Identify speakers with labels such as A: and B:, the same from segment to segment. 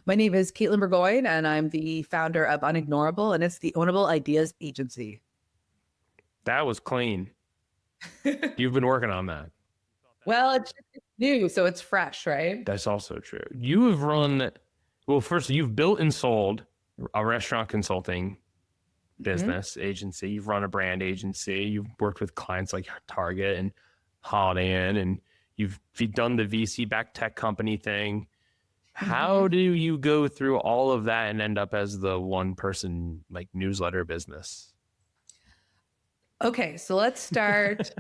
A: My name is Katelyn Bourgoin, and I'm the founder of UNIGNORABLE, and it's the ownable ideas agency.
B: That was clean. You've been working on that.
A: Well, it's new, so it's fresh, right?
B: That's also true. You have run, well, first, you've built and sold a restaurant consulting business agency. You've run a brand agency. You've worked with clients like Target and Holiday Inn, and you've done the VC-backed tech company thing. How do you go through all of that and end up as the one-person like newsletter business?
A: Okay, so let's start.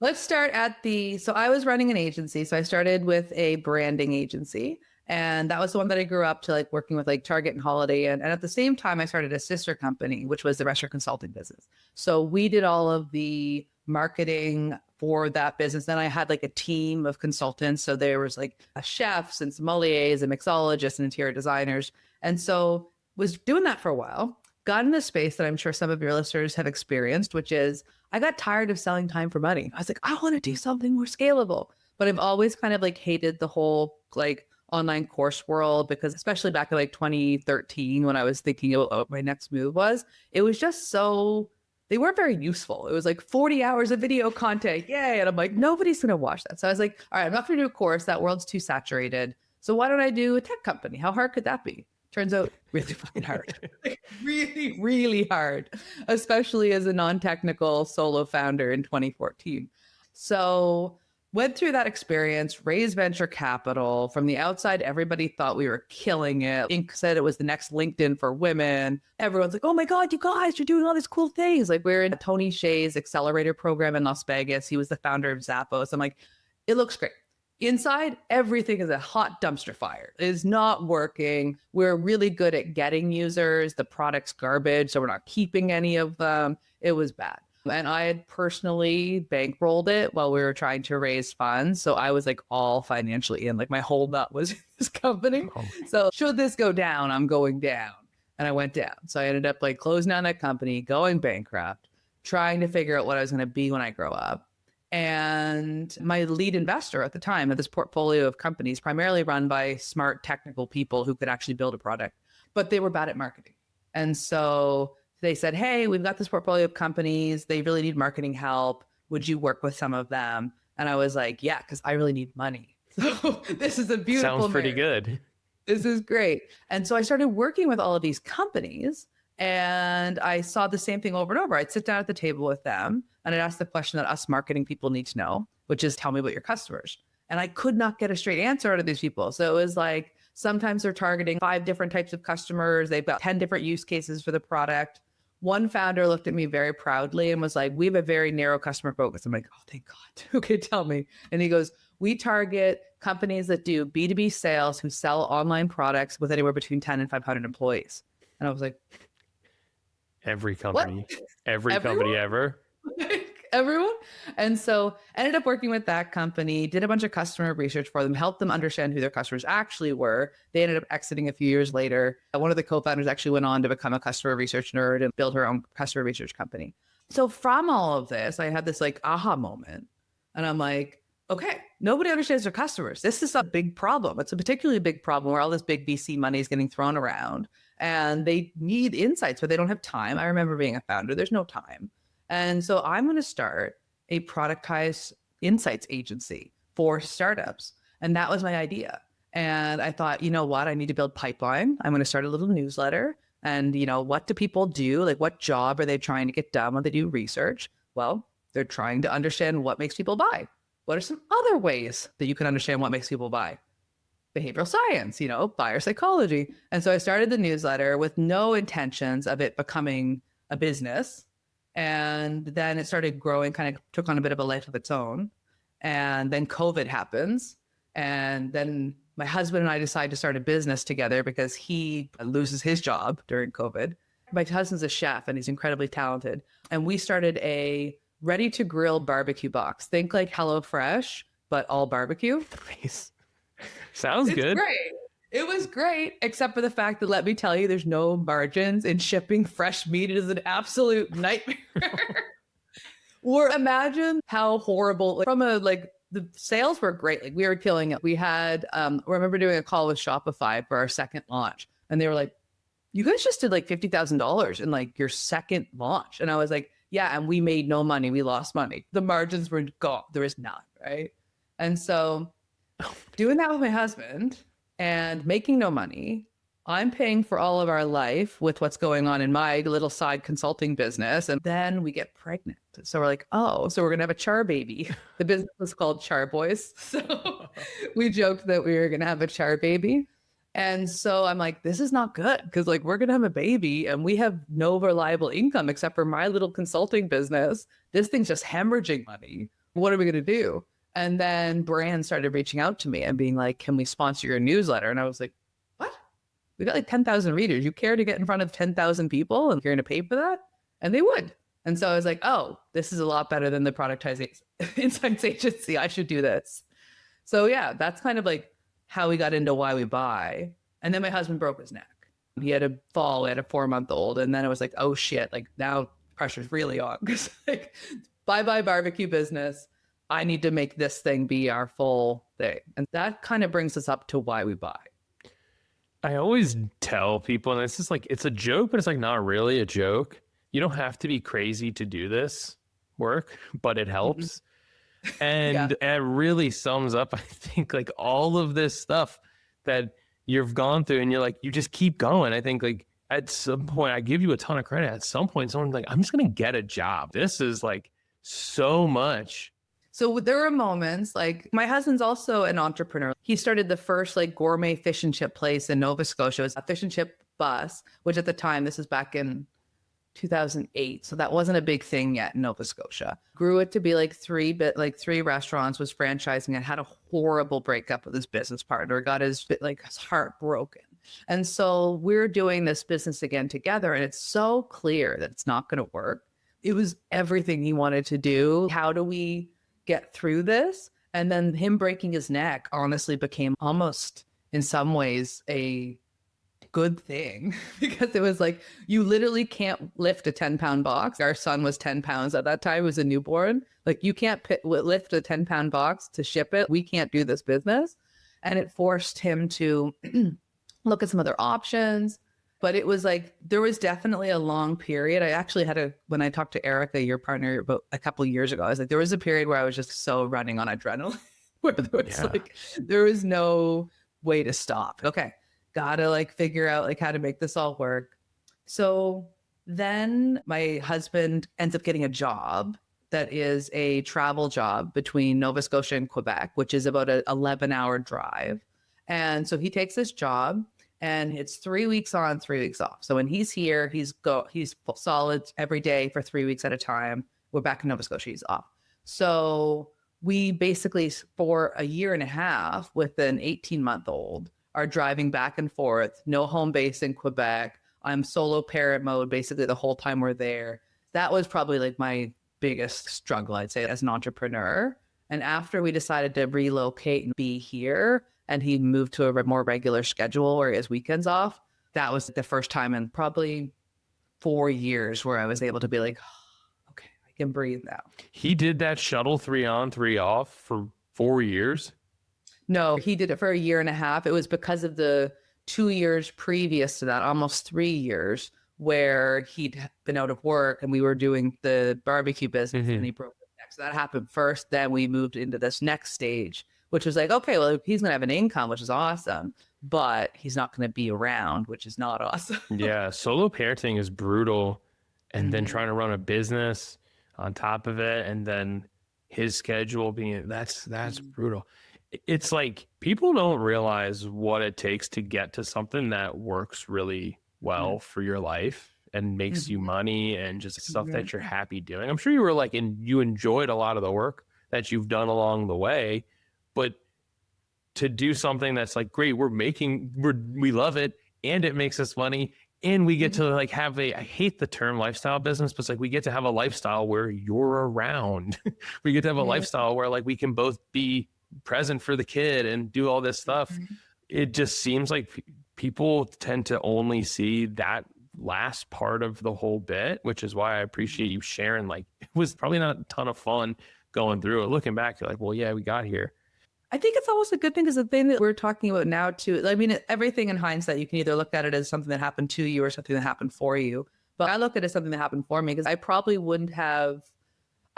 A: Let's start so I was running an agency. So I started with a branding agency, and that was the one that I grew up to, like working with like Target and Holiday Inn. And at the same time, I started a sister company, which was the restaurant consulting business. So we did all of the marketing for that business. Then I had like a team of consultants. So there was like chefs and sommeliers and mixologists and interior designers. And so was doing that for a while, got in a space that I'm sure some of your listeners have experienced, which is I got tired of selling time for money. I was like, I want to do something more scalable. But I've always kind of like hated the whole like online course world, because especially back in like 2013, when I was thinking about what my next move was, it was just so, they weren't very useful. It was like 40 hours of video content. Yay. And I'm like, nobody's going to watch that. So I was like, all right, I'm not going to do a course. That world's too saturated. So why don't I do a tech company? How hard could that be? Turns out really fucking hard. Like, really, really hard, especially as a non-technical solo founder in 2014. So went through that experience, raised venture capital. From the outside, everybody thought we were killing it. Inc. said it was the next LinkedIn for women. Everyone's like, oh my God, you guys, you're doing all these cool things. Like we're in Tony Hsieh's accelerator program in Las Vegas. He was the founder of Zappos. I'm like, it looks great. Inside, everything is a hot dumpster fire. It is not working. We're really good at getting users. The product's garbage, so we're not keeping any of them. It was bad. And I had personally bankrolled it while we were trying to raise funds. So I was like all financially in, like my whole nut was in this company.
B: Oh.
A: So should this go down, I'm going down. And I went down. So I ended up like closing down that company, going bankrupt, trying to figure out what I was going to be when I grow up. And my lead investor at the time had this portfolio of companies primarily run by smart technical people who could actually build a product, but they were bad at marketing. And so they said, hey, we've got this portfolio of companies. They really need marketing help. Would you work with some of them? And I was like, yeah, because I really need money. So this is a beautiful
B: Sounds pretty good.
A: This is great. And so I started working with all of these companies, and I saw the same thing over and over. I'd sit down at the table with them and I'd ask the question that us marketing people need to know, which is tell me about your customers. And I could not get a straight answer out of these people. So it was like, sometimes they're targeting 5 different types of customers. They've got 10 different use cases for the product. One founder looked at me very proudly and was like, we have a very narrow customer focus. I'm like, oh, thank God. Okay, tell me. And he goes, we target companies that do B2B sales who sell online products with anywhere between 10 and 500 employees. And I was like,
B: every company,
A: what?
B: every company ever.
A: Everyone. And so ended up working with that company, did a bunch of customer research for them, helped them understand who their customers actually were. They ended up exiting a few years later. One of the co-founders actually went on to become a customer research nerd and build her own customer research company. So from all of this, I had this like aha moment. And I'm like, okay, nobody understands their customers. This is a big problem. It's a particularly big problem where all this big VC money is getting thrown around and they need insights, but they don't have time. I remember being a founder, there's no time. And so I'm going to start a productized insights agency for startups. And that was my idea. And I thought, you know what? I need to build pipeline. I'm going to start a little newsletter. And, you know, what do people do? Like, what job are they trying to get done when they do research? Well, they're trying to understand what makes people buy. What are some other ways that you can understand what makes people buy? Behavioral science, you know, buyer psychology. And so I started the newsletter with no intentions of it becoming a business. And then it started growing, kind of took on a bit of a life of its own. And then COVID happens. And then my husband and I decide to start a business together because he loses his job during COVID. My husband's a chef and he's incredibly talented. And we started a ready to grill barbecue box. Think like HelloFresh, but all barbecue.
B: Nice. Sounds good.
A: Great. It was great, except for the fact that, let me tell you, there's no margins in shipping fresh meat. It is an absolute nightmare. Or imagine how horrible, like, from a like the sales were great. Like we were killing it. We had, I remember doing a call with Shopify for our second launch, and they were like, you guys just did like $50,000 in like your second launch. And I was like, yeah. And we made no money. We lost money. The margins were gone. There was none. Right. And so doing that with my husband and making no money, I'm paying for all of our life with what's going on in my little side consulting business. And then we get pregnant. So we're like, oh, so we're going to have a char baby. The business was called Char Boys. So we joked that we were going to have a char baby. And so I'm like, this is not good because like we're going to have a baby and we have no reliable income except for my little consulting business. This thing's just hemorrhaging money. What are we going to do? And then brands started reaching out to me and being like, can we sponsor your newsletter? And I was like, what? We got like 10,000 readers. You care to get in front of 10,000 people and you're going to pay for that? And they would. And so I was like, oh, this is a lot better than the Productizing Insights agency. I should do this. So yeah, that's kind of like how we got into Why We Buy. And then my husband broke his neck. He had a fall. We had a 4-month-old. And then it was like, oh shit, like now pressure's really on. Because like, bye-bye barbecue business. I need to make this thing be our full thing. And that kind of brings us up to Why We Buy.
B: I always tell people, and it's just like, it's a joke, but it's like not really a joke. You don't have to be crazy to do this work, but it helps. And it really sums up, I think, like all of this stuff that you've gone through and you're like, you just keep going. I think like at some point, I give you a ton of credit. At some point, someone's like, I'm just going to get a job. This is like so much.
A: So there were moments like my husband's also an entrepreneur. He started the first like gourmet fish and chip place in Nova Scotia. It was a fish and chip bus, which at the time, this is back in 2008. So that wasn't a big thing yet in Nova Scotia. Grew it to be like three restaurants, was franchising it, had a horrible breakup with his business partner, got his heart broken. And so we're doing this business again together. And it's so clear that it's not going to work. It was everything he wanted to do. How do we get through this? And then him breaking his neck honestly became almost in some ways a good thing because it was like, you literally can't lift a 10-pound box. Our son was 10 pounds at that time. He was a newborn. Like you can't lift a 10-pound box to ship it. We can't do this business. And it forced him to look at some other options. But it was like, there was definitely a long period. I actually had when I talked to Erica, your partner, about a couple of years ago, I was like, there was a period where I was just so running on adrenaline where there was no way to stop. Okay. Gotta like figure out like how to make this all work. So then my husband ends up getting a job that is a travel job between Nova Scotia and Quebec, which is about an 11-hour drive. And so he takes this job and it's 3 weeks on, 3 weeks off. So when he's here, he's solid every day for 3 weeks at a time. We're back in Nova Scotia, he's off. So we basically, for a year and a half with an 18-month-old, are driving back and forth, no home base in Quebec. I'm solo parent mode basically the whole time we're there. That was probably like my biggest struggle, I'd say, as an entrepreneur. And after we decided to relocate and be here, and he moved to a more regular schedule where he has weekends off, that was the first time in probably 4 years where I was able to be like, oh, okay, I can breathe now.
B: He did that shuttle 3 on, 3 off for 4 years?
A: No, he did it for a year and a half. It was because of the 2 years previous to that, almost 3 years, where he'd been out of work and we were doing the barbecue business and he broke his neck. So that happened first. Then we moved into this next stage, which was like, okay, well, he's going to have an income, which is awesome, but he's not going to be around, which is not awesome.
B: Yeah. Solo parenting is brutal. And then trying to run a business on top of it. And then his schedule being, that's brutal. It's like people don't realize what it takes to get to something that works really well for your life and makes you money and just stuff that you're happy doing. I'm sure you were like, you enjoyed a lot of the work that you've done along the way, but to do something that's like, great, we love it and it makes us money and we get to like have I hate the term lifestyle business, but it's like we get to have a lifestyle where you're around. We get to have a lifestyle where like we can both be present for the kid and do all this stuff. It just seems like people tend to only see that last part of the whole bit, which is why I appreciate you sharing. Like, it was probably not a ton of fun going through it. Looking back, you're like, well, yeah, we got here.
A: I think it's almost a good thing because the thing that we're talking about now too, I mean, everything in hindsight, you can either look at it as something that happened to you or something that happened for you. But I look at it as something that happened for me because I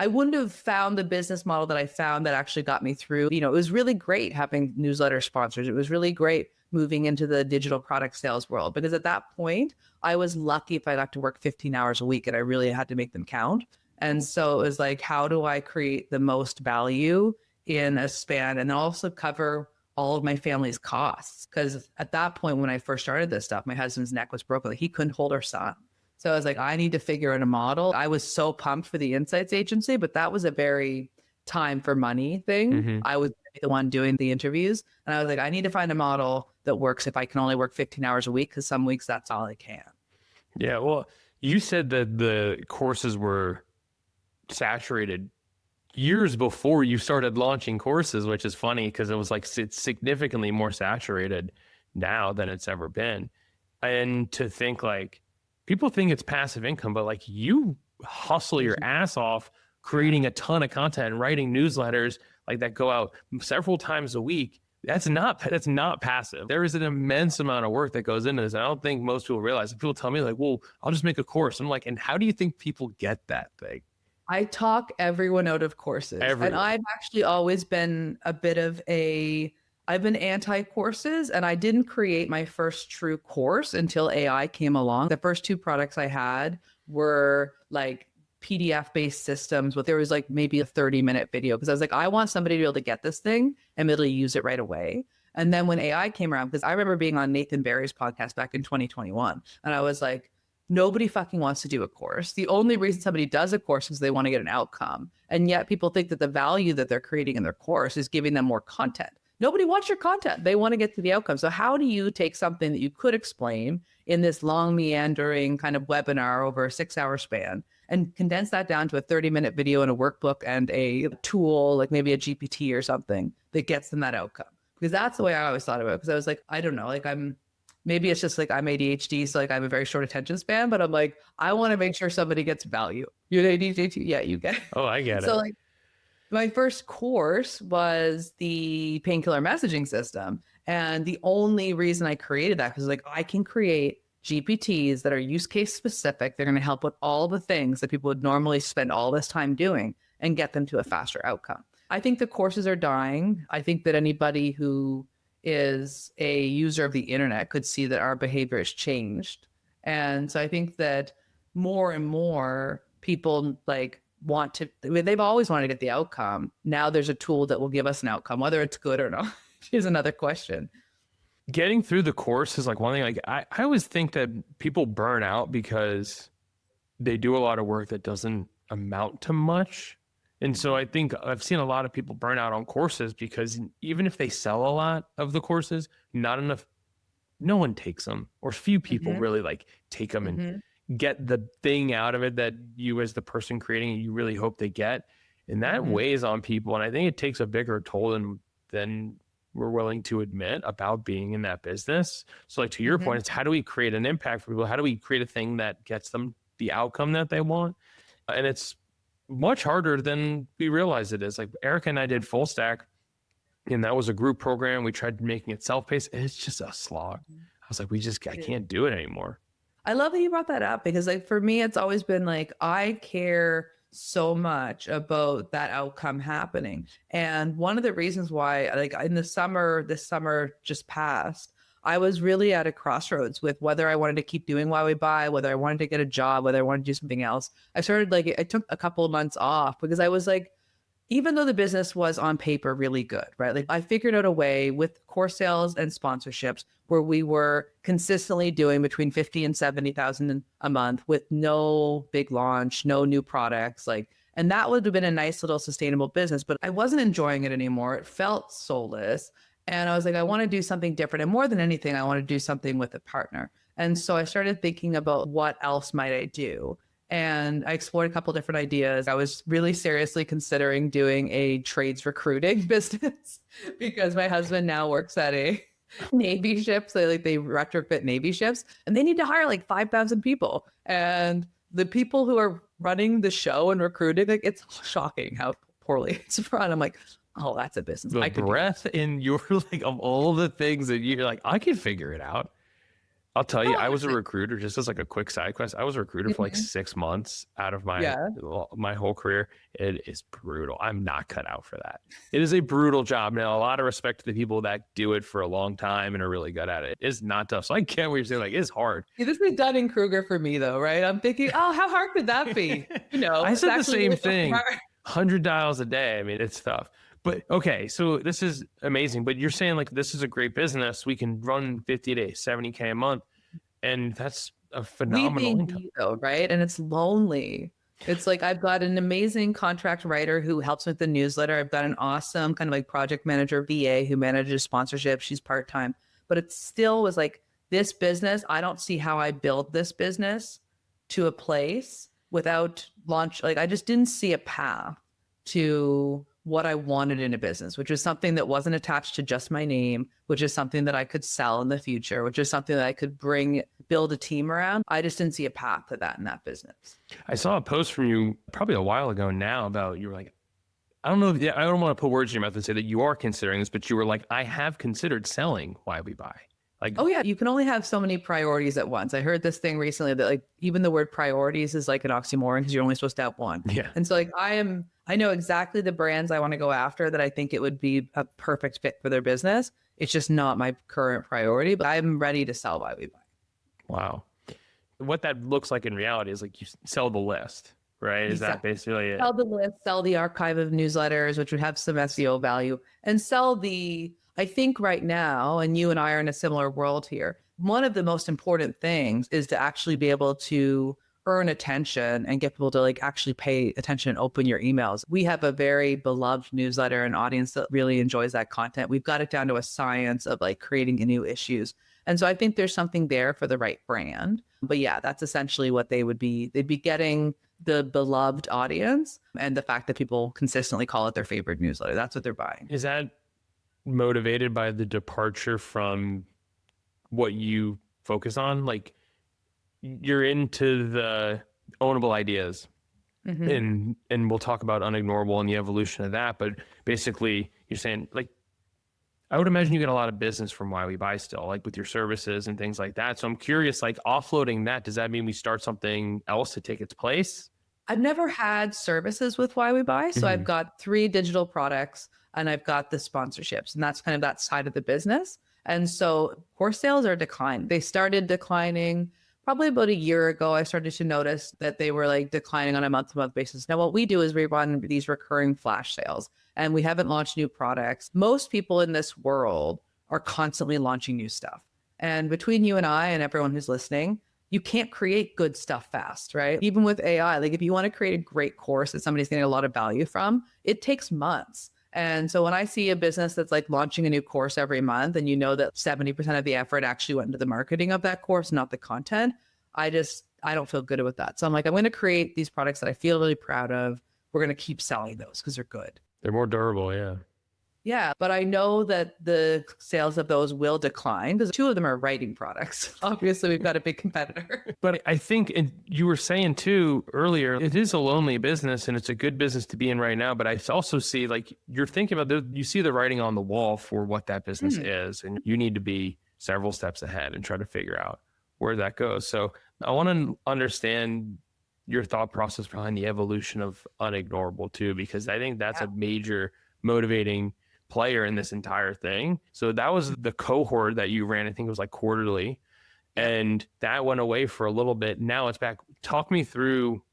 A: wouldn't have found the business model that I found that actually got me through. You know, it was really great having newsletter sponsors. It was really great moving into the digital product sales world because at that point, I was lucky if I got to work 15 hours a week and I really had to make them count. And so it was like, how do I create the most value in a span and then also cover all of my family's costs? Because at that point, when I first started this stuff, my husband's neck was broken. Like he couldn't hold our son. So I was like, I need to figure out a model. I was so pumped for the insights agency, but that was a very time for money thing. I was the one doing the interviews. And I was like, I need to find a model that works if I can only work 15 hours a week, because some weeks that's all I can.
B: Yeah. Well, you said that the courses were saturated years before you started launching courses, which is funny because it was like it's significantly more saturated now than it's ever been. And to think like, people think it's passive income, but like you hustle your ass off creating a ton of content and writing newsletters like that go out several times a week. That's not passive. There is an immense amount of work that goes into this. I don't think most people realize. People tell me like, well, I'll just make a course. I'm like, and how do you think people get that thing?
A: I talk everyone out of courses. And I've actually always been I've been anti-courses, and I didn't create my first true course until AI came along. The first two products I had were like PDF-based systems, but there was like maybe a 30-minute video because I was like, I want somebody to be able to get this thing and be able to use it right away. And then when AI came around, because I remember being on Nathan Barry's podcast back in 2021, and I was like, nobody fucking wants to do a course. The only reason somebody does a course is they want to get an outcome. And yet people think that the value that they're creating in their course is giving them more content. Nobody wants your content. They want to get to the outcome. So how do you take something that you could explain in this long meandering kind of webinar over a 6-hour span and condense that down to a 30-minute video and a workbook and a tool, like maybe a GPT or something that gets them that outcome? Because that's the way I always thought about it. Because I was like, I don't know, like maybe it's just like I'm ADHD, so like I have a very short attention span, but I'm like, I want to make sure somebody gets value. You're ADHD? Yeah, you get it.
B: Oh, I get it.
A: So like my first course was the painkiller messaging system. And the only reason I created that was like, I can create GPTs that are use case specific. They're going to help with all the things that people would normally spend all this time doing and get them to a faster outcome. I think the courses are dying. I think that anybody who is a user of the internet could see that our behavior has changed. And so I think that more and more people like they've always wanted to get the outcome. Now there's a tool that will give us an outcome, whether it's good or not is another question.
B: Getting through the course is like one thing. Like I always think that people burn out because they do a lot of work that doesn't amount to much. And so I think I've seen a lot of people burn out on courses because even if they sell a lot of the courses, no one takes them, or few people really like take them and get the thing out of it that you as the person creating it, you really hope they get. And that weighs on people. And I think it takes a bigger toll than we're willing to admit about being in that business. So like to your point, it's how do we create an impact for people? How do we create a thing that gets them the outcome that they want? And it's much harder than we realize it is. Like Erica and I did Full Stack, and that was a group program. We tried making it self-paced. It's just a slog. I was like, I can't do it anymore.
A: I love that you brought that up because like for me, it's always been like, I care so much about that outcome happening. And one of the reasons why, like in this summer just passed, I was really at a crossroads with whether I wanted to keep doing Why We Buy, whether I wanted to get a job, whether I wanted to do something else. I took a couple of months off because I was like, even though the business was on paper really good, right? Like I figured out a way with course sales and sponsorships where we were consistently doing between 50 and 70,000 a month with no big launch, no new products, and that would have been a nice little sustainable business, but I wasn't enjoying it anymore. It felt soulless. And I was like, I want to do something different. And more than anything, I want to do something with a partner. And so I started thinking about what else might I do? And I explored a couple of different ideas. I was really seriously considering doing a trades recruiting business because my husband now works at a Navy ship. So they retrofit Navy ships and they need to hire like 5,000 people. And the people who are running the show and recruiting, like it's shocking how poorly it's run. I'm like, oh, that's a business.
B: The
A: I could do that.
B: breadth in your, like, of all the things that you're like, I can figure it out. I'll tell you,
A: Oh,
B: I was a
A: honestly.
B: recruiter, just as like a quick side quest. I was a recruiter for like
A: Mhm.
B: 6 months out of my
A: Yeah.
B: my whole career. It is brutal. I'm not cut out for that. It is a brutal job. Now, a lot of respect to the people that do it for a long time and are really good at it. It's not tough. So I get what you're saying. Like, it's hard.
A: See, this is Dunning-Kruger for me though, right? I'm thinking, oh, how hard could that be?
B: I
A: It's
B: said the
A: actually
B: same
A: really
B: thing.
A: hard.
B: 100 dials a day. I mean, it's tough. But okay, so this is amazing. But you're saying like this is a great business. We can run 50 to 70K a month. And that's a
A: We
B: phenomenal
A: being
B: income.
A: me though, right? And it's lonely. It's like I've got an amazing contract writer who helps with the newsletter. I've got an awesome kind of like project manager VA who manages sponsorship. She's part-time, but it still was like this business. I don't see how I build this business to a place without launch. Like I just didn't see a path to what I wanted in a business, which was something that wasn't attached to just my name, which is something that I could sell in the future, which is something that I could build a team around. I just didn't see a path to that in that business.
B: I saw a post from you probably a while ago now about you were like, I don't know if, I don't want to put words in your mouth and say that you are considering this, but you were like, I have considered selling Why We Buy. Like,
A: Oh yeah, you can only have so many priorities at once. I heard this thing recently that like even the word priorities is like an oxymoron because you're only supposed to have one.
B: yeah.
A: And so like I know exactly the brands I want to go after that I think it would be a perfect fit for their business. It's just not my current priority, but I'm ready to sell Why We Buy.
B: Wow. What that looks like in reality is like you sell the list, right? Is that basically it?
A: Sell the list, sell the archive of newsletters, which would have some SEO value, and sell I think right now, and you and I are in a similar world here, one of the most important things is to actually be able to earn attention and get people to like actually pay attention and open your emails. We have a very beloved newsletter and audience that really enjoys that content. We've got it down to a science of like creating new issues. And so I think there's something there for the right brand. But yeah, that's essentially what they'd be getting the beloved audience and the fact that people consistently call it their favorite newsletter. That's what they're buying.
B: Is that motivated by the departure from what you focus on? Like you're into the ownable ideas and we'll talk about unignorable and the evolution of that. But basically you're saying like, I would imagine you get a lot of business from Why We Buy still, like with your services and things like that. So I'm curious, like offloading that, does that mean we start something else to take its place?
A: I've never had services with Why We Buy. So I've got 3 digital products and I've got the sponsorships, and that's kind of that side of the business. And so course sales are declining. They started declining probably about a year ago. I started to notice that they were like declining on a month-to-month basis. Now, what we do is we run these recurring flash sales, and we haven't launched new products. Most people in this world are constantly launching new stuff. And between you and I and everyone who's listening, you can't create good stuff fast, right? Even with AI, like if you want to create a great course that somebody's getting a lot of value from, it takes months. And so when I see a business that's like launching a new course every month and you know that 70% of the effort actually went into the marketing of that course, not the content, I don't feel good with that. So I'm like, I'm going to create these products that I feel really proud of. We're going to keep selling those because they're good.
B: They're more durable, yeah.
A: Yeah, but I know that the sales of those will decline because 2 of them are writing products. Obviously, we've got a big competitor.
B: But I think, and you were saying too earlier, it is a lonely business and it's a good business to be in right now. But I also see like you're thinking about you see the writing on the wall for what that business is, and you need to be several steps ahead and try to figure out where that goes. So I want to understand your thought process behind the evolution of unignorable too, because I think that's a major motivating player in this entire thing. So that was the cohort that you ran, I think it was like quarterly, and that went away for a little bit. Now it's back. Talk me through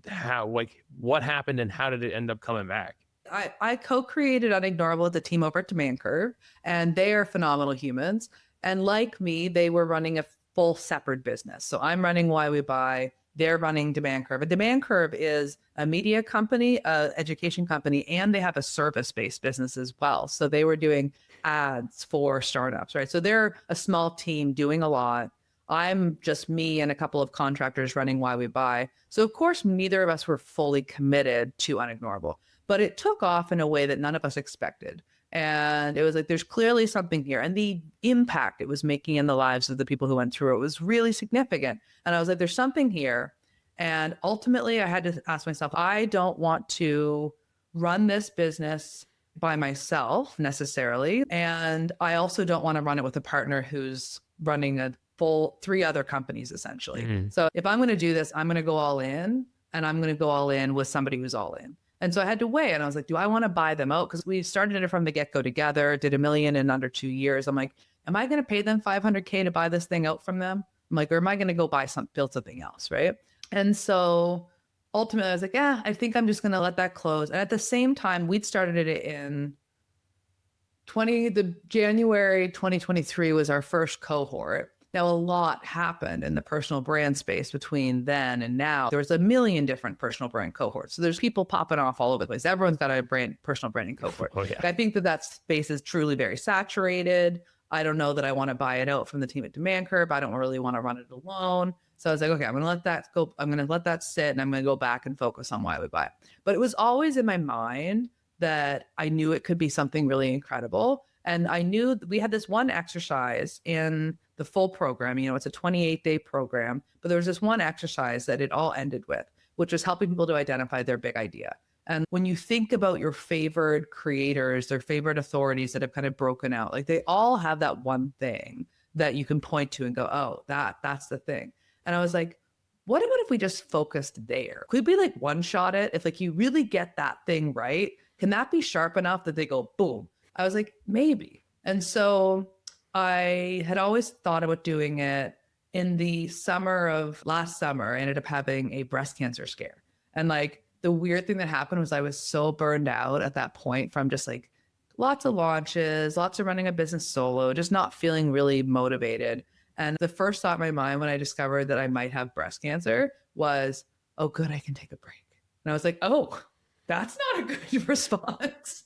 B: how, like what happened and how did it end up coming back?
A: I co-created Unignorable with the team over at Demand Curve, and they are phenomenal humans. And like me, they were running a full separate business. So I'm running Why We Buy. They're running Demand Curve. A Demand Curve is a media company, a education company, and they have a service-based business as well. So they were doing ads for startups, right? So they're a small team doing a lot. I'm just me and a couple of contractors running Why We Buy. So of course, neither of us were fully committed to Unignorable, but it took off in a way that none of us expected. And it was like, there's clearly something here. And the impact it was making in the lives of the people who went through it was really significant. And I was like, there's something here. And ultimately, I had to ask myself, I don't want to run this business by myself necessarily. And I also don't want to run it with a partner who's running a full 3 other companies essentially.
B: Mhm.
A: So if I'm going to do this, I'm going to go all in, and I'm going to go all in with somebody who's all in. And so I had to weigh, and I was like, do I want to buy them out? Because we started it from the get-go together, did $1 million in under 2 years. I'm like, am I going to pay them $500K to buy this thing out from them? I'm like, or am I going to go build something else, right? And so ultimately I was like, yeah, I think I'm just going to let that close. And at the same time, we'd started it in the January 2023 was our first cohort. Now, a lot happened in the personal brand space between then and now. There was 1 million different personal brand cohorts. So there's people popping off all over the place. Everyone's got a personal branding cohort.
B: Oh, yeah.
A: I think that space is truly very saturated. I don't know that I want to buy it out from the team at Demand Curve. I don't really want to run it alone. So I was like, okay, I'm going to let that go. I'm going to let that sit, and I'm going to go back and focus on why we buy it. But it was always in my mind that I knew it could be something really incredible. And I knew we had this one exercise in the full program. It's a 28-day program, but there was this one exercise that it all ended with, which was helping people to identify their big idea. And when you think about your favorite creators, their favorite authorities that have kind of broken out, like they all have that one thing that you can point to and go, oh, that's the thing. And I was like, what about if we just focused there? Could we like one shot it? If like you really get that thing right, can that be sharp enough that they go, boom? I was like, maybe. And so I had always thought about doing it. In the summer of last summer, I ended up having a breast cancer scare. And like the weird thing that happened was I was so burned out at that point from just like lots of launches, lots of running a business solo, just not feeling really motivated. And the first thought in my mind when I discovered that I might have breast cancer was, oh, good, I can take a break. And I was like, oh, that's not a good response.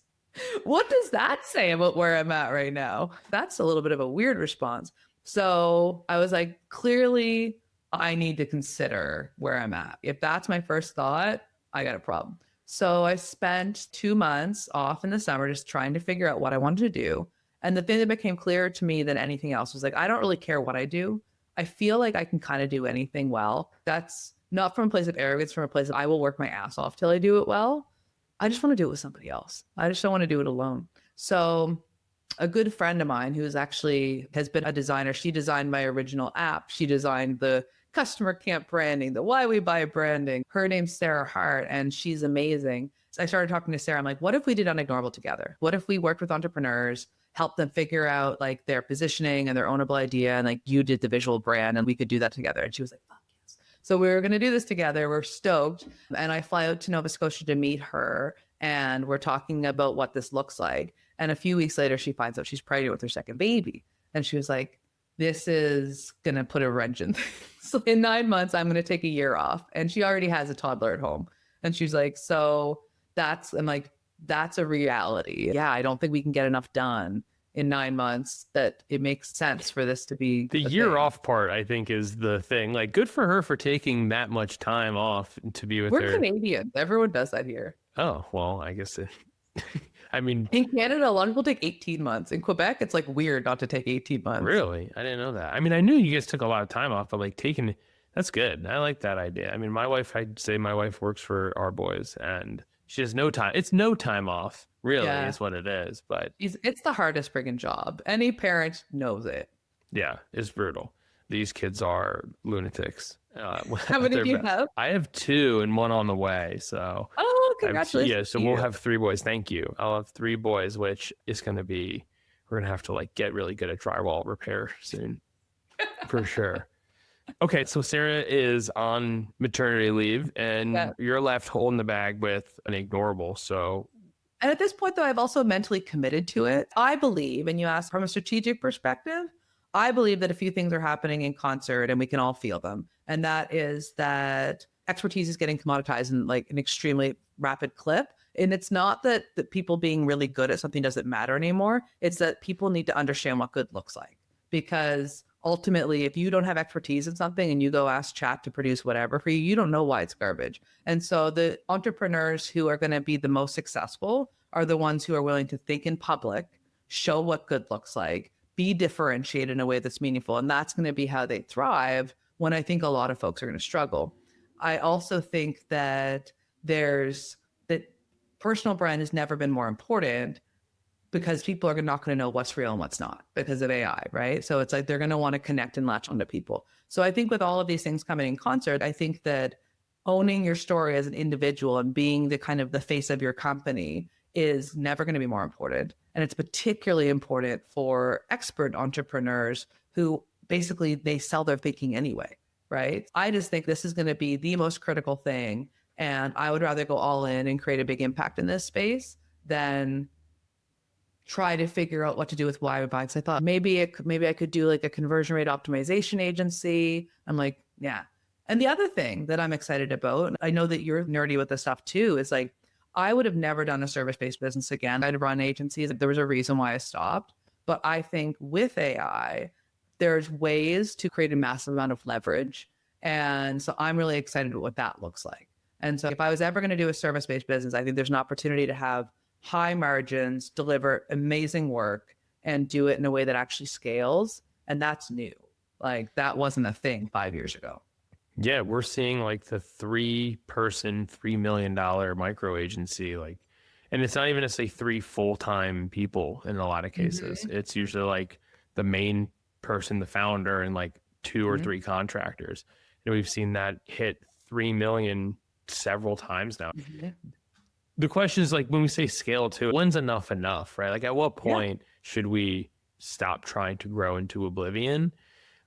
A: What does that say about where I'm at right now? That's a little bit of a weird response. So I was like, clearly, I need to consider where I'm at. If that's my first thought, I got a problem. So I spent 2 months off in the summer just trying to figure out what I wanted to do. And the thing that became clearer to me than anything else was like, I don't really care what I do. I feel like I can kind of do anything well. That's not from a place of arrogance, from a place of I will work my ass off till I do it well. I just want to do it with somebody else. I just don't want to do it alone. So a good friend of mine who's actually has been a designer, she designed my original app. She designed the customer camp branding, the why we buy branding. Her name's Sarah Hart, and she's amazing. So I started talking to Sarah. I'm like, what if we did UNIGNORABLE together? What if we worked with entrepreneurs, helped them figure out like their positioning and their ownable idea, and like you did the visual brand, and we could do that together? And she was like, fuck yes. So we were going to do this together. We're stoked. And I fly out to Nova Scotia to meet her, and we're talking about what this looks like. And a few weeks later, she finds out she's pregnant with her second baby. And she was like, this is going to put a wrench in things. So in 9 months, I'm going to take a year off. And she already has a toddler at home. And she's like, so I'm like, that's a reality. Yeah, I don't think we can get enough done in 9 months that it makes sense for this to be
B: the year off part. I think is the thing. Like, good for her for taking that much time off to be with her.
A: We're Canadian. Everyone does that here.
B: Oh, well, I guess I mean,
A: in Canada, a lot of people take 18 months. In Quebec, it's like weird not to take 18 months.
B: Really? I didn't know that. I mean, I knew you guys took a lot of time off, but like that's good. I like that idea. I mean, I'd say my wife works for our boys and she has no time. It's no time off, really, is what it is. But
A: it's the hardest friggin' job. Any parent knows it.
B: Yeah, it's brutal. These kids are lunatics.
A: How many do you have?
B: I have 2 and 1 on the way. So
A: congratulations.
B: So we'll have 3 boys. Thank you. I'll have 3 boys, which is going to be, we're going to have to like get really good at drywall repair soon for sure. Okay. So Sarah is on maternity leave and you're left holding the bag with UNIGNORABLE. So.
A: And at this point though, I've also mentally committed to it. I believe, and you ask from a strategic perspective, I believe that a few things are happening in concert and we can all feel them. And that is that expertise is getting commoditized in like an extremely rapid clip. And it's not that people being really good at something doesn't matter anymore. It's that people need to understand what good looks like. Because ultimately, if you don't have expertise in something and you go ask chat to produce whatever for you, you don't know why it's garbage. And so the entrepreneurs who are going to be the most successful are the ones who are willing to think in public, show what good looks like, be differentiated in a way that's meaningful. And that's going to be how they thrive when I think a lot of folks are going to struggle. I also think that personal brand has never been more important because people are not going to know what's real and what's not because of AI, right? So it's like they're going to want to connect and latch onto people. So I think with all of these things coming in concert, I think that owning your story as an individual and being the kind of the face of your company is never going to be more important. And it's particularly important for expert entrepreneurs who basically they sell their thinking anyway, right? I just think this is going to be the most critical thing. And I would rather go all in and create a big impact in this space than try to figure out what to do with why I would buy. Because I thought maybe I could do like a conversion rate optimization agency. I'm like, yeah. And the other thing that I'm excited about, and I know that you're nerdy with this stuff too, is like I would have never done a service-based business again. I'd run agencies. There was a reason why I stopped. But I think with AI, there's ways to create a massive amount of leverage. And so I'm really excited about what that looks like. And so if I was ever going to do a service-based business, I think there's an opportunity to have high margins, deliver amazing work, and do it in a way that actually scales. And that's new. Like that wasn't a thing 5 years ago.
B: Yeah, we're seeing like the 3-person, $3 million micro agency, like, and it's not even to say 3 full-time people in a lot of cases. It's usually like the main person, the founder, and like 2 or 3 contractors. And we've seen that hit 3 million several times now. The question is like when we say scale too, when's enough, right? Like at what point should we stop trying to grow into oblivion?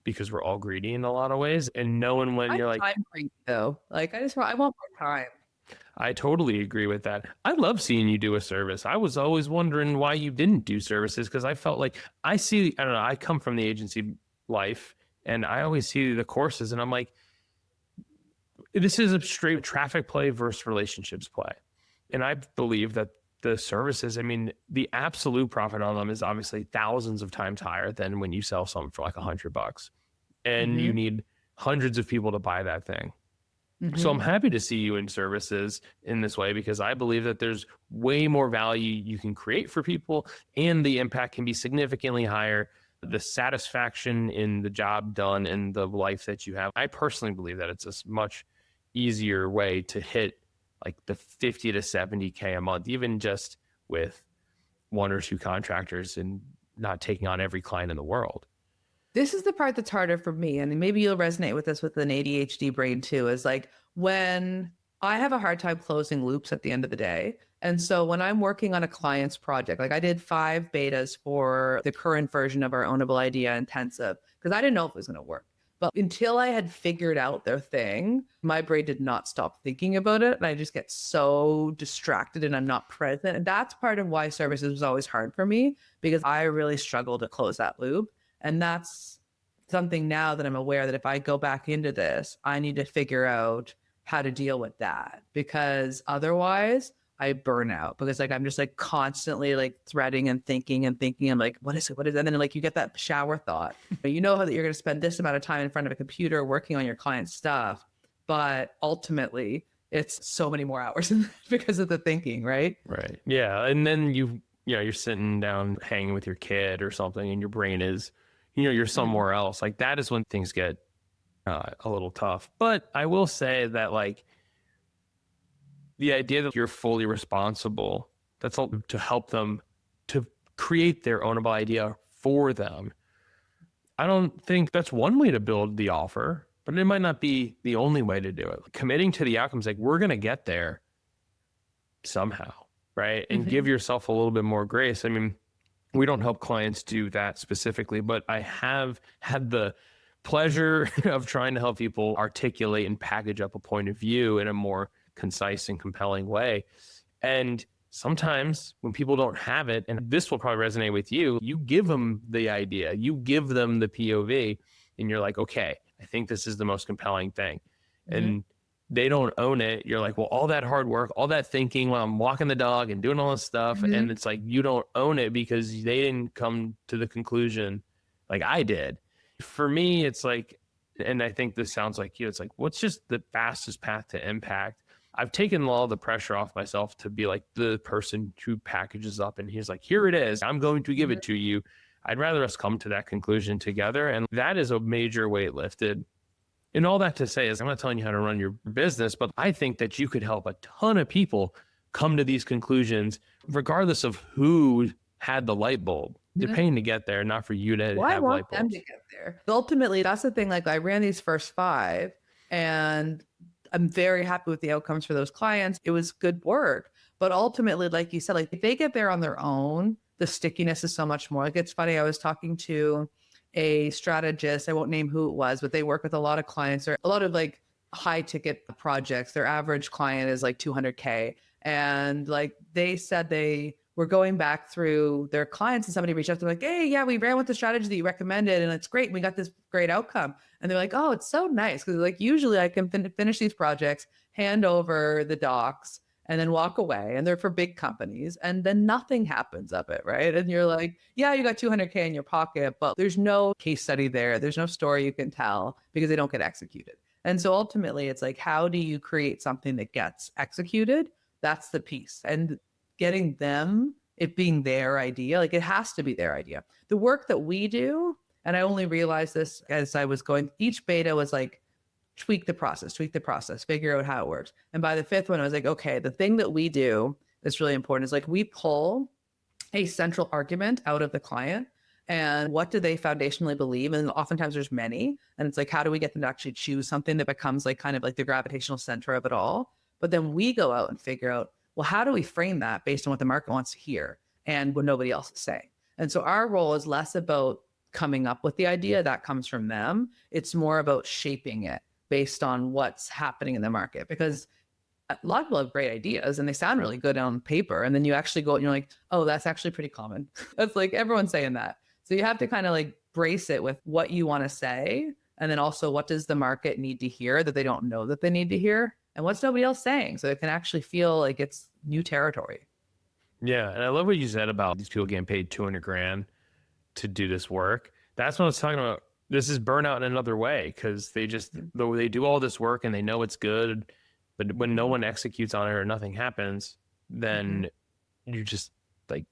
B: Because we're all greedy in a lot of ways, and knowing when you're like,
A: time greedy though. Like I want more time.
B: I totally agree with that. I love seeing you do a service. I was always wondering why you didn't do services because I felt like I don't know, I come from the agency life and I always see the courses and I'm like, this is a straight traffic play versus relationships play. And I believe that the services, I mean, the absolute profit on them is obviously thousands of times higher than when you sell something for like $100 and you need hundreds of people to buy that thing. So I'm happy to see you in services in this way because I believe that there's way more value you can create for people and the impact can be significantly higher. The satisfaction in the job done and the life that you have. I personally believe that it's a much easier way to hit like the 50 to 70K a month, even just with 1 or 2 contractors and not taking on every client in the world.
A: This is the part that's harder for me. And maybe you'll resonate with this with an ADHD brain too, is like when I have a hard time closing loops at the end of the day. And so when I'm working on a client's project, like I did 5 betas for the current version of our ownable idea intensive, because I didn't know if it was going to work. But until I had figured out their thing, my brain did not stop thinking about it. And I just get so distracted and I'm not present. And that's part of why services was always hard for me because I really struggle to close that loop. And that's something now that I'm aware that if I go back into this, I need to figure out how to deal with that because otherwise I burn out because like I'm just like constantly like threading and thinking. I'm like, what is it? What is it? And then like you get that shower thought. You know how that you're going to spend this amount of time in front of a computer working on your client's stuff, but ultimately it's so many more hours because of the thinking, right?
B: Right. Yeah. And then you're sitting down hanging with your kid or something and your brain is, you're somewhere else. Like that is when things get a little tough. But I will say that like the idea that you're fully responsible, that's all to help them to create their ownable idea for them. I don't think that's one way to build the offer, but it might not be the only way to do it. Committing to the outcomes, like we're going to get there somehow, right? And give yourself a little bit more grace. I mean, we don't help clients do that specifically, but I have had the pleasure of trying to help people articulate and package up a point of view in a more concise and compelling way. And sometimes when people don't have it, and this will probably resonate with you, you give them the idea, you give them the POV, and you're like, okay, I think this is the most compelling thing. And they don't own it. You're like, well, all that hard work, all that thinking while I'm walking the dog and doing all this stuff. And it's like, you don't own it because they didn't come to the conclusion like I did. For me, it's like, and I think this sounds like you, it's like, what's just the fastest path to impact? I've taken all the pressure off myself to be like the person who packages up and he's like, here it is. I'm going to give it to you. I'd rather us come to that conclusion together. And that is a major weight lifted. And all that to say is I'm not telling you how to run your business, but I think that you could help a ton of people come to these conclusions, regardless of who had the light bulb. They're paying to get there, not for you to
A: Well, I
B: have
A: want
B: light
A: them
B: bulbs.
A: to get there. Ultimately, that's the thing. Like I ran these first 5 and I'm very happy with the outcomes for those clients. It was good work. But ultimately, like you said, like if they get there on their own, the stickiness is so much more. Like it's funny, I was talking to a strategist, I won't name who it was, but they work with a lot of clients or a lot of like high ticket projects. Their average client is like 200K. And like they said they were going back through their clients and somebody reached out to them like, hey, yeah, we ran with the strategy that you recommended and it's great. We got this great outcome. And they're like, oh, it's so nice. Cause like usually I can finish these projects, hand over the docs and then walk away. And they're for big companies and then nothing happens of it. Right. And you're like, yeah, you got 200K in your pocket, but there's no case study there. There's no story you can tell because they don't get executed. And so ultimately it's like, how do you create something that gets executed? That's the piece. And getting them, it being their idea, like it has to be their idea. The work that we do, and I only realized this as I was going, each beta was like, tweak the process, figure out how it works. And by the 5th one, I was like, okay, the thing that we do that's really important is like we pull a central argument out of the client and what do they foundationally believe? And oftentimes there's many. And it's like, how do we get them to actually choose something that becomes like kind of like the gravitational center of it all? But then we go out and figure out, well, how do we frame that based on what the market wants to hear and what nobody else is saying? And so our role is less about coming up with the idea that comes from them. It's more about shaping it based on what's happening in the market because a lot of people have great ideas and they sound really good on paper. And then you actually go and you're like, oh, that's actually pretty common. That's like everyone's saying that. So you have to kind of like brace it with what you want to say. And then also what does the market need to hear that they don't know that they need to hear? And what's nobody else saying? So it can actually feel like it's new territory.
B: Yeah. And I love what you said about these people getting paid 200 grand to do this work. That's what I was talking about. This is burnout in another way because they just, though they do all this work and they know it's good, but when no one executes on it or nothing happens, then you just like,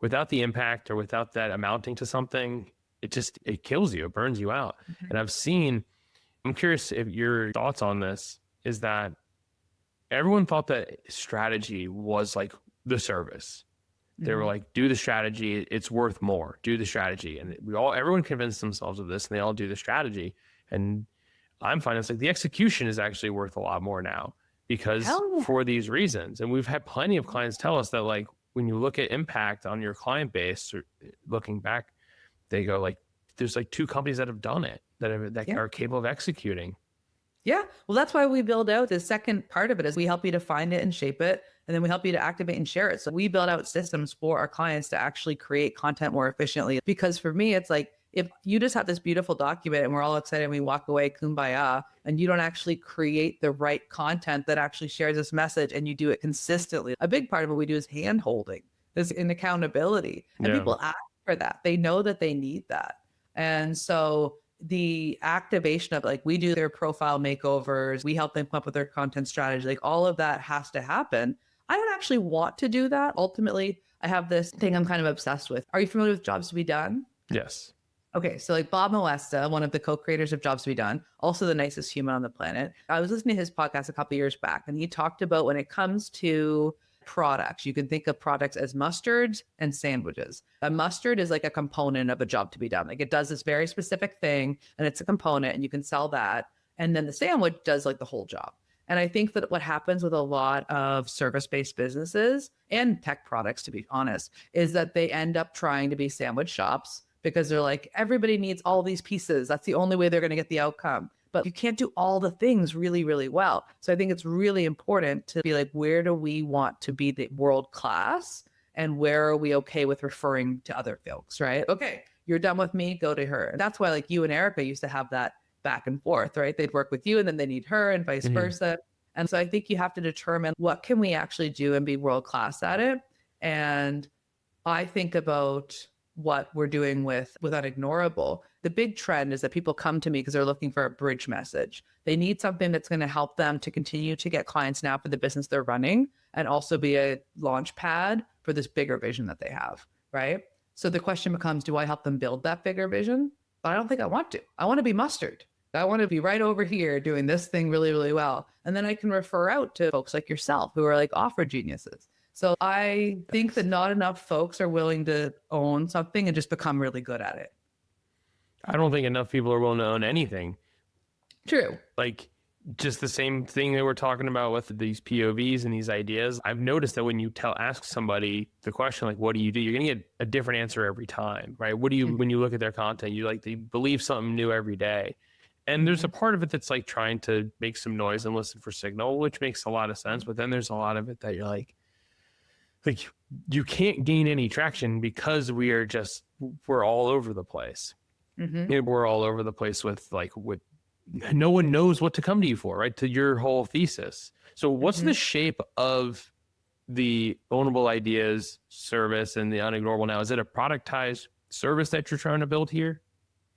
B: without the impact or without that amounting to something, it kills you, it burns you out. And I'm curious if your thoughts on this is that everyone thought that strategy was like the service. They were like, do the strategy, it's worth more, do the strategy. And everyone convinced themselves of this and they all do the strategy. And I'm finding it's like the execution is actually worth a lot more now because for these reasons. And we've had plenty of clients tell us that like, when you look at impact on your client base or looking back, they go like, there's like 2 companies that have done it that are capable of executing.
A: Yeah. Well, that's why we build out the second part of it is we help you to find it and shape it. And then we help you to activate and share it. So we build out systems for our clients to actually create content more efficiently. Because for me, it's like, if you just have this beautiful document and we're all excited and we walk away kumbaya and you don't actually create the right content that actually shares this message and you do it consistently, a big part of what we do is hand holding, this in accountability. And people ask for that. They know that they need that. And so the activation of like, we do their profile makeovers, we help them come up with their content strategy, like all of that has to happen. I don't actually want to do that. Ultimately, I have this thing I'm kind of obsessed with. Are you familiar with Jobs to Be Done?
B: Yes.
A: Okay, so like Bob Moesta, one of the co-creators of Jobs to Be Done, also the nicest human on the planet. I was listening to his podcast a couple of years back, and he talked about when it comes to products, you can think of products as mustards and sandwiches. A mustard is like a component of a job to be done. Like it does this very specific thing, and it's a component, and you can sell that. And then the sandwich does like the whole job. And I think that what happens with a lot of service-based businesses and tech products, to be honest, is that they end up trying to be sandwich shops because they're like, everybody needs all these pieces. That's the only way they're going to get the outcome. But you can't do all the things really, really well. So I think it's really important to be like, where do we want to be the world class? And where are we okay with referring to other folks, right? Okay, you're done with me, go to her. And that's why like you and Erica used to have that back and forth, right? They'd work with you and then they need her and vice versa. And so I think you have to determine what can we actually do and be world class at it. And I think about what we're doing with Unignorable. The big trend is that people come to me because they're looking for a bridge message. They need something that's going to help them to continue to get clients now for the business they're running and also be a launch pad for this bigger vision that they have, right? So the question becomes, do I help them build that bigger vision? But I don't think I want to. I want to be mustard. I want to be right over here doing this thing really, really well. And then I can refer out to folks like yourself who are like offer geniuses. So I think that not enough folks are willing to own something and just become really good at it.
B: I don't think enough people are willing to own anything.
A: True.
B: Like just the same thing that we're talking about with these POVs and these ideas. I've noticed that when you ask somebody the question, like, what do? You're going to get a different answer every time, right? What do you, when you look at their content, they believe something new every day. And there's a part of it that's like trying to make some noise and listen for signal, which makes a lot of sense. But then there's a lot of it that you're like you can't gain any traction because we're all over the place. We're all over the place with no one knows what to come to you for, right? To your whole thesis. So what's the shape of the ownable ideas service and the unignorable now? Is it a productized service that you're trying to build here?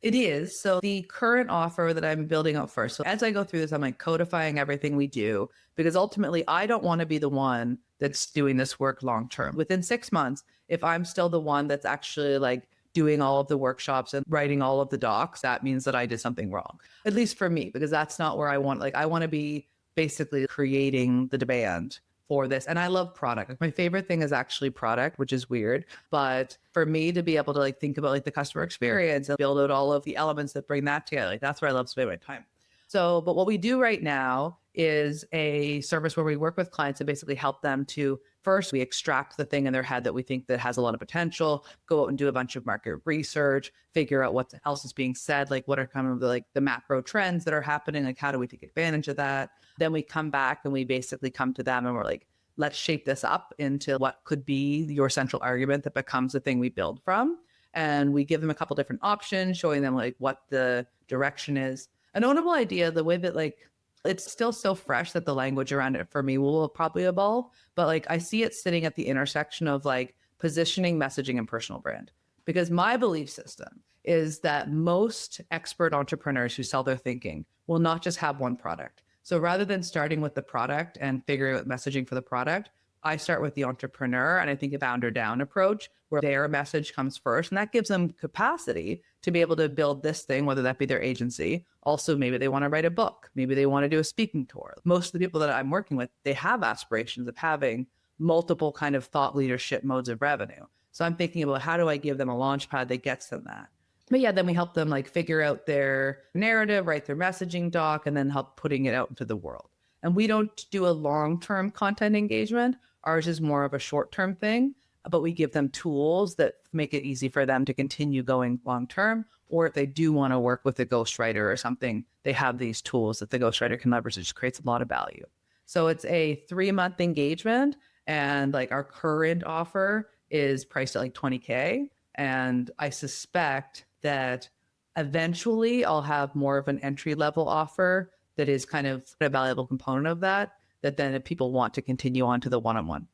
A: It is. So the current offer that I'm building out first. So as I go through this, I'm like codifying everything we do because ultimately I don't want to be the one that's doing this work long term. Within 6 months, if I'm still the one that's actually like doing all of the workshops and writing all of the docs, that means that I did something wrong, at least for me, because that's not where I want. Like I want to be basically creating the demand for this. And I love product. Like my favorite thing is actually product, which is weird. But for me to be able to like think about like the customer experience and build out all of the elements that bring that together, like that's where I love spending my time. So, but what we do right now is a service where we work with clients and basically help them to first, we extract the thing in their head that we think that has a lot of potential, go out and do a bunch of market research, figure out what else is being said, like what are kind of the macro trends that are happening, like how do we take advantage of that? Then we come back and we basically come to them and we're like, let's shape this up into what could be your central argument that becomes the thing we build from. And we give them a couple different options, showing them like what the direction is. An ownable idea, the way that like it's still so fresh that the language around it for me will probably evolve. But like I see it sitting at the intersection of like positioning, messaging, and personal brand. Because my belief system is that most expert entrepreneurs who sell their thinking will not just have one product. So rather than starting with the product and figuring out messaging for the product, I start with the entrepreneur and I think a founder down approach where their message comes first. And that gives them capacity to be able to build this thing, whether that be their agency. Also, maybe they want to write a book. Maybe they want to do a speaking tour. Most of the people that I'm working with, they have aspirations of having multiple kind of thought leadership modes of revenue. So I'm thinking about how do I give them a launch pad that gets them that? But yeah, then we help them like figure out their narrative, write their messaging doc, and then help putting it out into the world. And we don't do a long-term content engagement. Ours is more of a short-term thing, but we give them tools that make it easy for them to continue going long-term. Or if they do want to work with a ghostwriter or something, they have these tools that the ghostwriter can leverage. It just creates a lot of value. So it's a 3-month engagement. And like our current offer is priced at like 20K. And I suspect that eventually I'll have more of an entry-level offer that is kind of a valuable component of that then if people want to continue on to the one-on-one.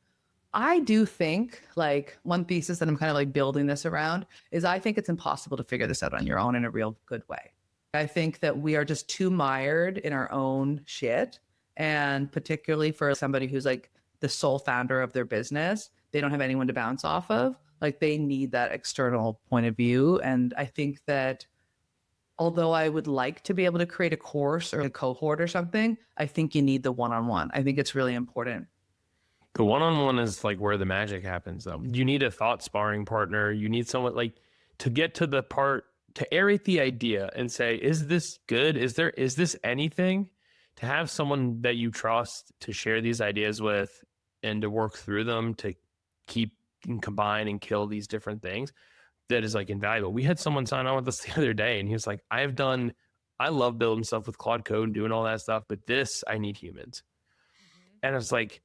A: I do think like one thesis that I'm kind of like building this around is I think it's impossible to figure this out on your own in a real good way. I think that we are just too mired in our own shit. And particularly for somebody who's like the sole founder of their business, they don't have anyone to bounce off of. Like they need that external point of view. And I think that although I would like to be able to create a course or a cohort or something, I think you need the one-on-one. I think it's really important.
B: The one-on-one is like where the magic happens though. You need a thought sparring partner. You need someone like to get to the part to aerate the idea and say, is this good? Is this anything? To have someone that you trust to share these ideas with and to work through them to keep and combine and kill these different things. That is like invaluable. We had someone sign on with us the other day and he was like, I love building stuff with Claude Code and doing all that stuff, but this, I need humans. And I was like,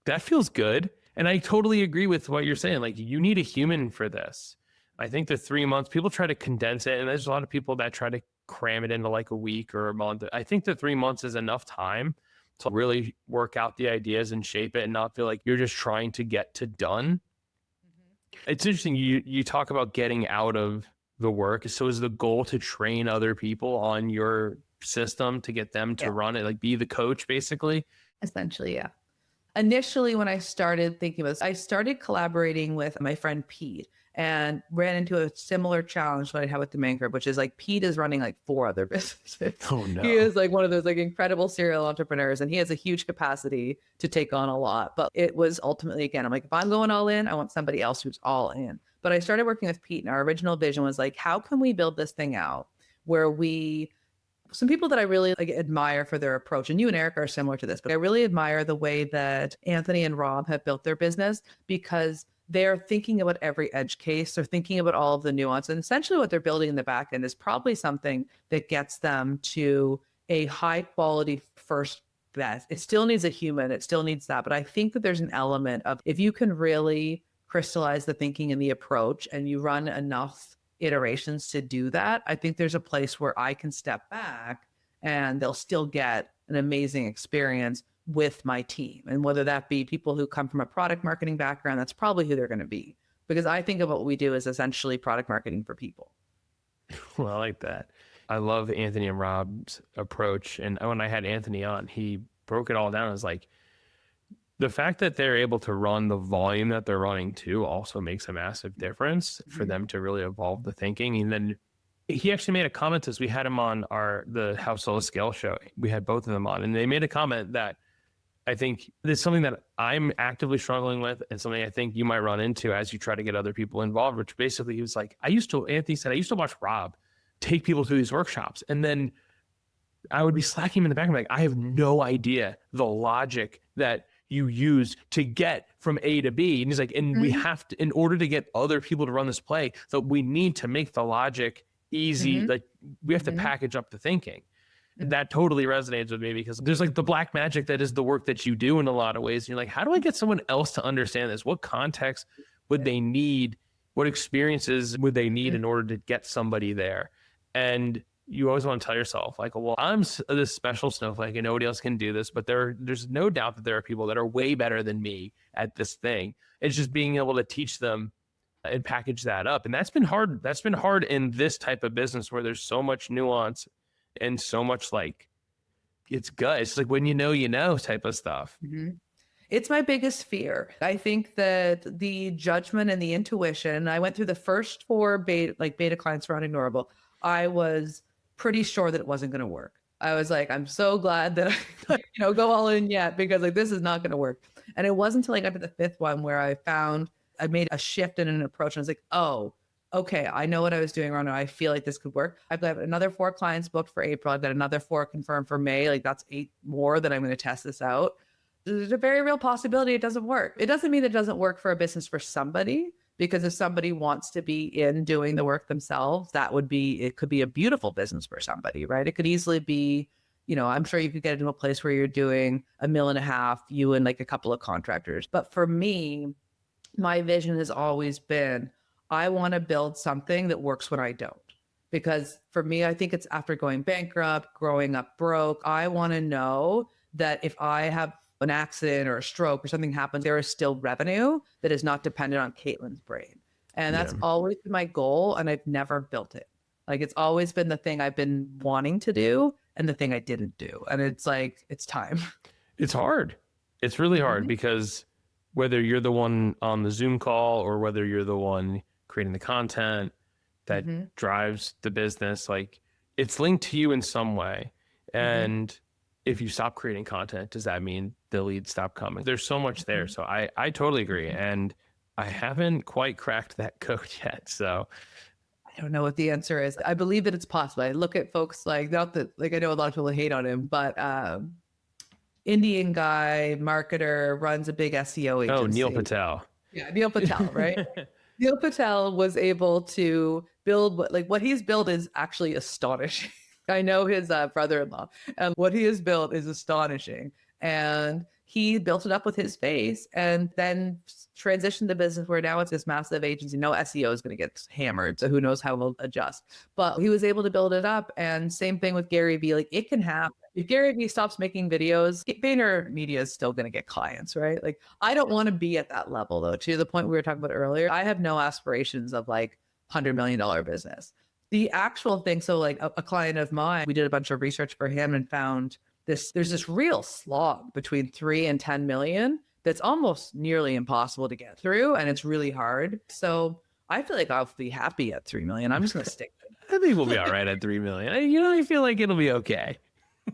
B: that feels good. And I totally agree with what you're saying. Like you need a human for this. I think the 3 months, people try to condense it. And there's a lot of people that try to cram it into like a week or a month. I think the 3 months is enough time to really work out the ideas and shape it and not feel like you're just trying to get to done. It's interesting. You talk about getting out of the work. So is the goal to train other people on your system to get them to run it, like be the coach basically?
A: Essentially, yeah. Initially, when I started thinking about this, I started collaborating with my friend Pete. and ran into a similar challenge that I had with the main group, which is like Pete is running like 4 other businesses.
B: Oh no.
A: He is like one of those like incredible serial entrepreneurs, and he has a huge capacity to take on a lot. But it was ultimately, again, I'm like, if I'm going all in, I want somebody else who's all in. But I started working with Pete, and our original vision was like, how can we build this thing out where some people that I really like admire for their approach, and you and Eric are similar to this, but I really admire the way that Anthony and Rob have built their business, because they're thinking about every edge case. They're thinking about all of the nuance. And essentially what they're building in the back end is probably something that gets them to a high quality first bet. It still needs a human. It still needs that. But I think that there's an element of, if you can really crystallize the thinking and the approach, and you run enough iterations to do that, I think there's a place where I can step back and they'll still get an amazing experience with my team. And whether that be people who come from a product marketing background, that's probably who they're going to be. Because I think of what we do as essentially product marketing for people.
B: Well, I like that. I love Anthony and Rob's approach. And when I had Anthony on, he broke it all down. It was like, the fact that they're able to run the volume that they're running too also makes a massive difference for them to really evolve the thinking. And then he actually made a comment as we had him on the How Solo Scale show. We had both of them on, and they made a comment that I think it's something that I'm actively struggling with, and something I think you might run into as you try to get other people involved, which basically he was like, Anthony said, I used to watch Rob take people through these workshops, and then I would be slacking him in the back. I'm like, I have no idea the logic that you use to get from A to B. And he's like, and we have to, in order to get other people to run this play, so we need to make the logic easy. Like we have to package up the thinking. That totally resonates with me, because there's like the black magic that is the work that you do in a lot of ways. And you're like, how do I get someone else to understand this? What context would they need? What experiences would they need in order to get somebody there? And you always want to tell yourself like, well, I'm this special snowflake and nobody else can do this, but there's no doubt that there are people that are way better than me at this thing. It's just being able to teach them and package that up. And that's been hard. That's been hard in this type of business where there's so much nuance and so much like it's like when you know type of stuff.
A: It's my biggest fear. I think that the judgment and the intuition, I went through the first 4 beta clients for Unignorable. I was pretty sure that it wasn't going to work. I was like, I'm so glad that I go all in yet, because like this is not going to work. And it wasn't until I got to the 5th one where I made a shift in an approach, and I was like, oh, okay, I know what I was doing wrong. I feel like this could work. I've got another 4 clients booked for April. I've got another 4 confirmed for May. Like that's 8 more that I'm going to test this out. There's a very real possibility it doesn't work. It doesn't mean it doesn't work for a business for somebody, because if somebody wants to be in doing the work themselves, it could be a beautiful business for somebody, right? It could easily be, I'm sure you could get into a place where you're doing $1.5 million, you and like a couple of contractors. But for me, my vision has always been, I want to build something that works when I don't. Because for me, I think it's after going bankrupt, growing up broke, I want to know that if I have an accident or a stroke or something happens, there is still revenue that is not dependent on Katelyn's brain. And that's always been my goal. And I've never built it. Like it's always been the thing I've been wanting to do and the thing I didn't do. And it's like, it's time.
B: It's hard. It's really hard because whether you're the one on the Zoom call or whether you're the one creating the content that drives the business, like it's linked to you in some way. And if you stop creating content, does that mean the leads stop coming? There's so much there. So I totally agree. And I haven't quite cracked that code yet. So
A: I don't know what the answer is. I believe that it's possible. I look at folks like, not that, like I know a lot of people hate on him, but Indian guy, marketer, runs a big SEO agency.
B: Oh, Neil Patel.
A: Yeah, Neil Patel, right? Neil Patel was able to build what he's built is actually astonishing. I know his brother-in-law, and what he has built is astonishing. And he built it up with his face and then transitioned the business where now it's this massive agency. No SEO is going to get hammered. So who knows how we'll adjust. But he was able to build it up. And same thing with Gary Vee. Like it can happen. If Gary Vee stops making videos, VaynerMedia is still going to get clients, right? Like I don't want to be at that level though. To the point we were talking about earlier, I have no aspirations of like $100 million business. The actual thing, so like a client of mine, we did a bunch of research for him and found there's this real slog between 3 and 10 million that's almost nearly impossible to get through. And it's really hard. So I feel like I'll be happy at 3 million. I'm just going to stick
B: I think we'll be all right at 3 million. You know, I feel like it'll be okay.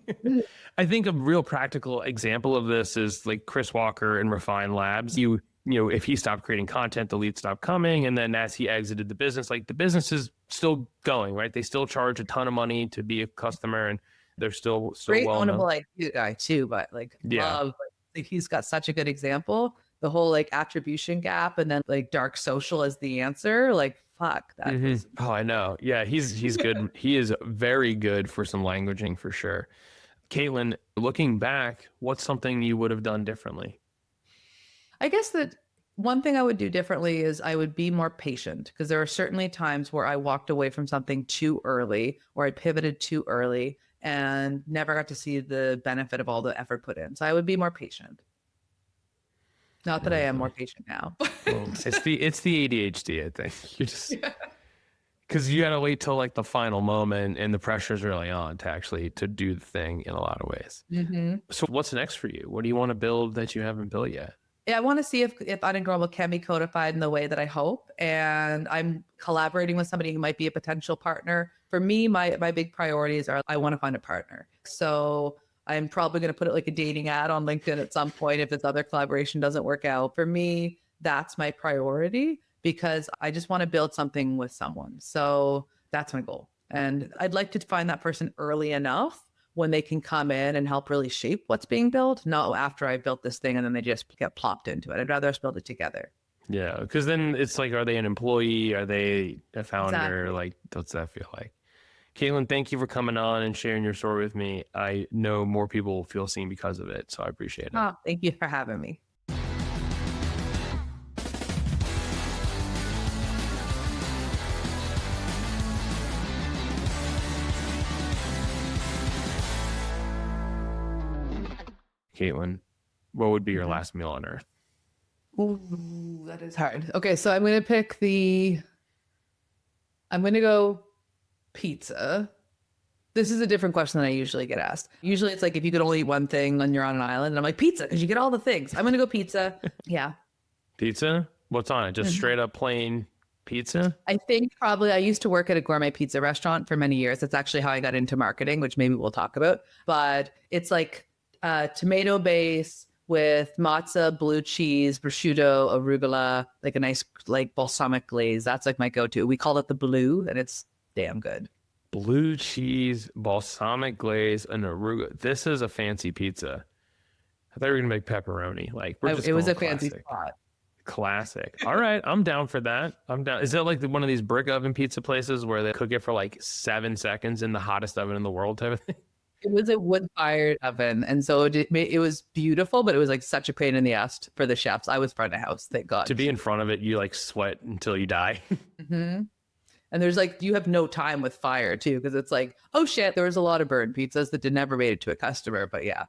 A: with it.
B: I think a real practical example of this is like Chris Walker and Refine Labs. You know, if he stopped creating content, the leads stopped coming. And then as he exited the business, like the business is still going, right? They still charge a ton of money to be a customer and they're still
A: Great
B: well known.
A: ownable guy too, but like
B: Yeah.
A: love, like he's got such a good example. The whole like attribution gap and then like dark social as the answer. Like, fuck that. Was
B: Oh, I know. Yeah, he's good. He is very good for some languaging for sure. Katelyn, looking back, what's something you would have done differently?
A: I guess that one thing I would do differently is I would be more patient because there are certainly times where I walked away from something too early or I pivoted too early and never got to see the benefit of all the effort put in. So I would be more patient. Not that I am more patient now.
B: Well, it's the ADHD, I think. You just because you got to wait till like the final moment and the pressure's really on to actually to do the thing in a lot of ways.
A: Mm-hmm.
B: So what's next for you? What do you want to build that you haven't built yet?
A: Yeah, I want to see if Unignorable can be codified in the way that I hope. And I'm collaborating with somebody who might be a potential partner. For me, my big priorities are I want to find a partner. So I'm probably going to put it like a dating ad on LinkedIn at some point if this other collaboration doesn't work out. For me, that's my priority because I just want to build something with someone. So that's my goal. And I'd like to find that person early enough when they can come in and help really shape what's being built, not after I've built this thing and then they just get plopped into it. I'd rather us build it together.
B: Yeah, because then it's like, are they an employee? Are they a founder?
A: Exactly.
B: Like, what's that feel like? Katelyn, thank you for coming on and sharing your story with me. I know more people will feel seen because of it, so I appreciate it.
A: Oh, thank you for having me.
B: Katelyn, what would be your last meal on earth?
A: Ooh, that is hard. Okay, so I'm going to go pizza. This is a different question than I usually get asked. Usually it's like if you could only eat one thing when you're on an island, and I'm like, pizza, because you get all the things. I'm going to go pizza. Yeah.
B: Pizza? What's on it? Just straight up plain pizza?
A: I think probably I used to work at a gourmet pizza restaurant for many years. That's actually how I got into marketing, which maybe we'll talk about. But it's like tomato base with matzo, blue cheese, prosciutto, arugula, like a nice like balsamic glaze. That's like my go-to. We call it the blue, and it's damn good.
B: Blue cheese, balsamic glaze, and arugula. This is a fancy pizza. I thought you were gonna make pepperoni. Like
A: It was a
B: going
A: fancy
B: classic.
A: spot.
B: Classic. All right, I'm down for that. I'm down. Is that like one of these brick oven pizza places where they cook it for like 7 seconds in the hottest oven in the world type of thing?
A: It was a wood-fired oven, and so it was beautiful, but it was like such a pain in the ass for the chefs. I was front of house, thank God.
B: To be in front of it, you like sweat until you die.
A: Mm-hmm. And there's like, you have no time with fire too, because it's like, oh shit, there was a lot of burned pizzas that never made it to a customer. But yeah,